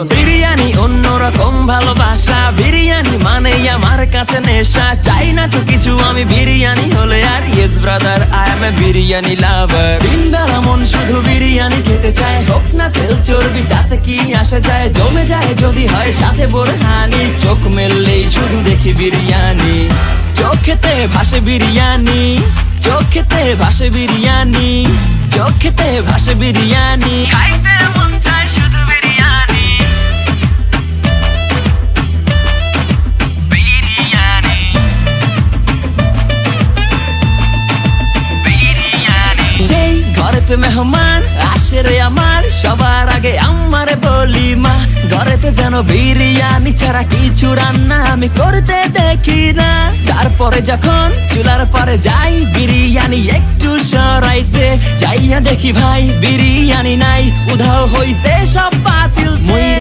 বিরিয়ানি অন্যরকম ভালোবাসা, বিরিয়ানি মানে আমার কাছে নেশা। চাই না তো কিছু আমি বিরিয়ানি হলে আর, yes brother I M A biryani লাভার। দিন বেলা মন শুধু বিরিয়ানি খেতে চায়, হোক না তেল চর্বি তাতে কি আসে যায়। জমে যায় যদি হয় সাথে বোরহানি, চোখ মেললেই শুধু দেখি বিরিয়ানি। চোখেতে ভাসে বিরিয়ানি, চোখেতে ভাসে বিরিয়ানি, চোখেতে ভাসে বিরিয়ানি। খাইতে মন চায় শুধু বিরিয়ানি, বিরিয়ানি, বিরিয়ানি। যেই ঘরেতে মেহমান আসে রে আমার, সবার আগে আমারে বলি মা। ঘরেতে যেন বিরিয়ানি ছাড়া কিছু রান্না আমি করতে দেখি না। তারপরে যখন চুলার পরে যাই বিরিয়ানি একটু সরাইতে, যাইয়া দেখি ভাই বিরিয়ানি নাই, উধাও হইছে সব বাতিল।